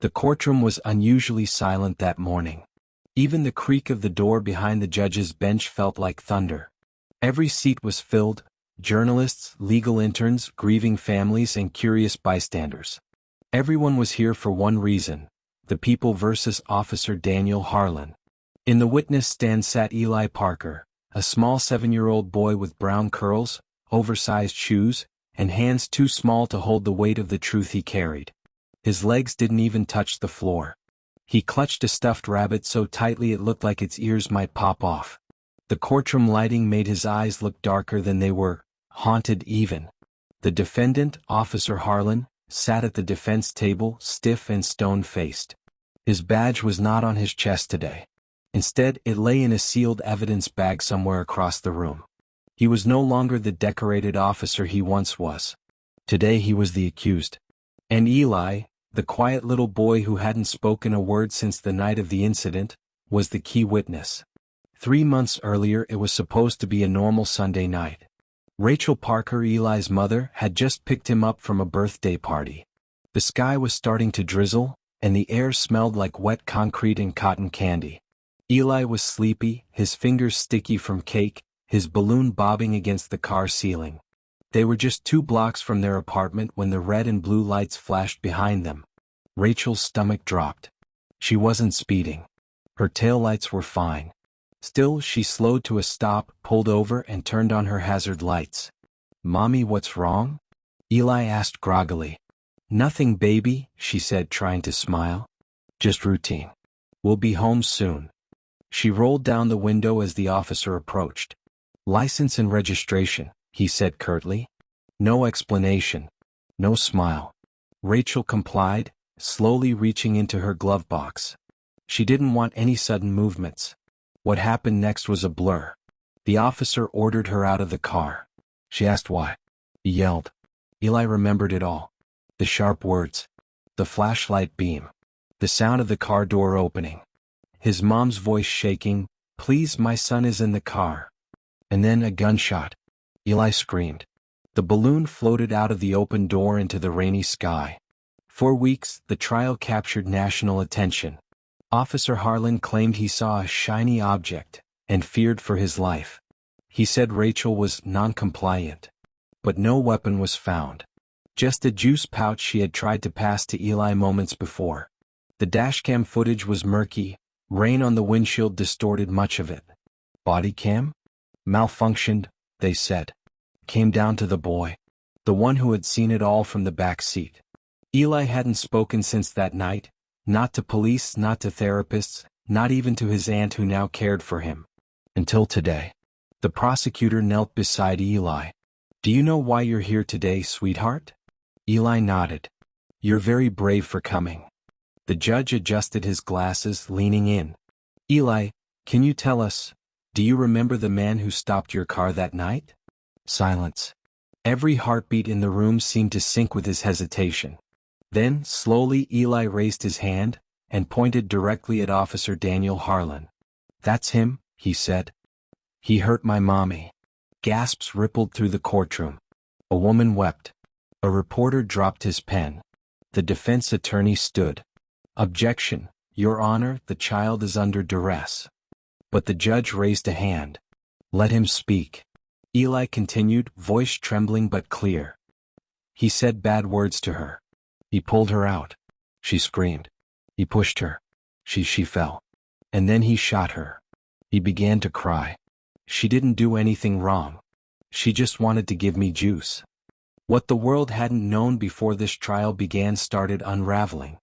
The courtroom was unusually silent that morning. Even the creak of the door behind the judge's bench felt like thunder. Every seat was filled: journalists, legal interns, grieving families, and curious bystanders. Everyone was here for one reason: the people versus Officer Daniel Harlan. In the witness stand sat Eli Parker, a small 7-year-old boy with brown curls, oversized shoes, and hands too small to hold the weight of the truth he carried. His legs didn't even touch the floor. He clutched a stuffed rabbit so tightly it looked like its ears might pop off. The courtroom lighting made his eyes look darker than they were, haunted even. The defendant, Officer Harlan, sat at the defense table, stiff and stone-faced. His badge was not on his chest today. Instead, it lay in a sealed evidence bag somewhere across the room. He was no longer the decorated officer he once was. Today he was the accused. And Eli, the quiet little boy who hadn't spoken a word since the night of the incident, was the key witness. 3 months earlier it was supposed to be a normal Sunday night. Rachel Parker, Eli's mother, had just picked him up from a birthday party. The sky was starting to drizzle, and the air smelled like wet concrete and cotton candy. Eli was sleepy, his fingers sticky from cake, his balloon bobbing against the car ceiling. They were just 2 blocks from their apartment when the red and blue lights flashed behind them. Rachel's stomach dropped. She wasn't speeding. Her taillights were fine. Still, she slowed to a stop, pulled over, and turned on her hazard lights. "Mommy, what's wrong?" Eli asked groggily. "Nothing, baby," she said, trying to smile. "Just routine. We'll be home soon." She rolled down the window as the officer approached. "License and registration," he said curtly. No explanation. No smile. Rachel complied, slowly reaching into her glove box. She didn't want any sudden movements. What happened next was a blur. The officer ordered her out of the car. She asked why. He yelled. Eli remembered it all. The sharp words. The flashlight beam. The sound of the car door opening. His mom's voice shaking, "Please, my son is in the car." And then a gunshot. Eli screamed. The balloon floated out of the open door into the rainy sky. For weeks, the trial captured national attention. Officer Harlan claimed he saw a shiny object, and feared for his life. He said Rachel was non-compliant. But no weapon was found. Just a juice pouch she had tried to pass to Eli moments before. The dashcam footage was murky. Rain on the windshield distorted much of it. Body cam? Malfunctioned, they said. Came down to the boy. The one who had seen it all from the back seat. Eli hadn't spoken since that night. Not to police, not to therapists, not even to his aunt who now cared for him. Until today. The prosecutor knelt beside Eli. "Do you know why you're here today, sweetheart?" Eli nodded. "You're very brave for coming." The judge adjusted his glasses, leaning in. "Eli, can you tell us, do you remember the man who stopped your car that night?" Silence. Every heartbeat in the room seemed to sync with his hesitation. Then, slowly, Eli raised his hand and pointed directly at Officer Daniel Harlan. "That's him," he said. "He hurt my mommy." Gasps rippled through the courtroom. A woman wept. A reporter dropped his pen. The defense attorney stood. "Objection, Your Honor, the child is under duress." But the judge raised a hand. "Let him speak." Eli continued, voice trembling but clear. "He said bad words to her. He pulled her out. She screamed. He pushed her. She fell. And then he shot her. He began to cry. She didn't do anything wrong. She just wanted to give me juice." What the world hadn't known before this trial began started unraveling.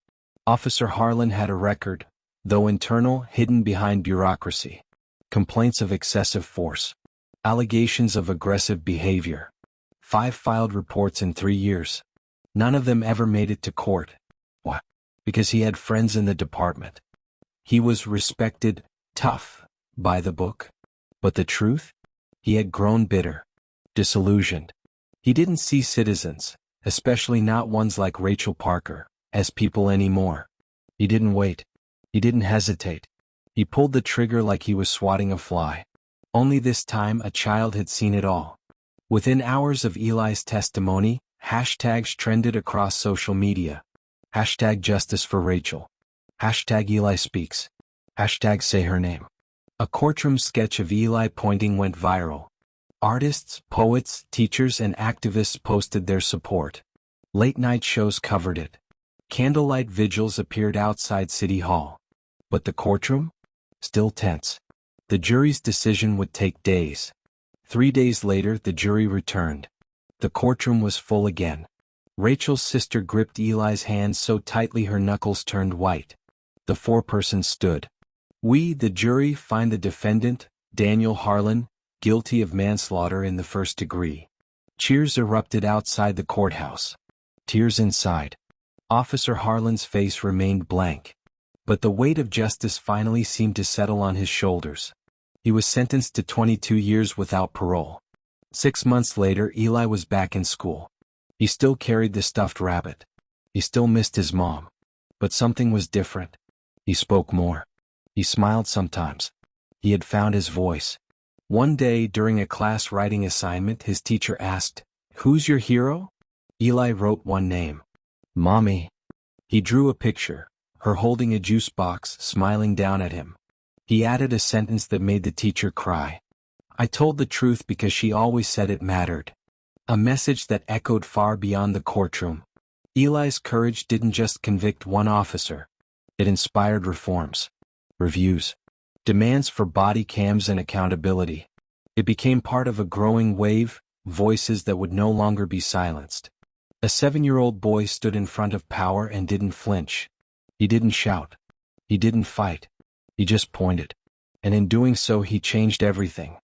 Officer Harlan had a record, though internal, hidden behind bureaucracy. Complaints of excessive force. Allegations of aggressive behavior. 5 filed reports in 3 years. None of them ever made it to court. Why? Because he had friends in the department. He was respected, tough, by the book. But the truth? He had grown bitter, disillusioned. He didn't see citizens, especially not ones like Rachel Parker, as people anymore. He didn't wait. He didn't hesitate. He pulled the trigger like he was swatting a fly. Only this time a child had seen it all. Within hours of Eli's testimony, hashtags trended across social media. Hashtag justice for Rachel. Hashtag Eli speaks. Hashtag say her name. A courtroom sketch of Eli pointing went viral. Artists, poets, teachers, and activists posted their support. Late-night shows covered it. Candlelight vigils appeared outside City Hall. But the courtroom? Still tense. The jury's decision would take days. 3 days later, the jury returned. The courtroom was full again. Rachel's sister gripped Eli's hand so tightly her knuckles turned white. The four-person stood. We, the jury, find the defendant, Daniel Harlan, guilty of manslaughter in the first degree. Cheers erupted outside the courthouse. Tears inside. Officer Harlan's face remained blank. But the weight of justice finally seemed to settle on his shoulders. He was sentenced to 22 years without parole. 6 months later, Eli was back in school. He still carried the stuffed rabbit. He still missed his mom. But something was different. He spoke more. He smiled sometimes. He had found his voice. One day, during a class writing assignment, his teacher asked, "Who's your hero?" Eli wrote one name. Mommy. He drew a picture, her holding a juice box, smiling down at him. He added a sentence that made the teacher cry. I told the truth because she always said it mattered. A message that echoed far beyond the courtroom. Eli's courage didn't just convict one officer. It inspired reforms. Reviews. Demands for body cams and accountability. It became part of a growing wave, voices that would no longer be silenced. A 7-year-old boy stood in front of power and didn't flinch. He didn't shout. He didn't fight. He just pointed. And in doing so, he changed everything.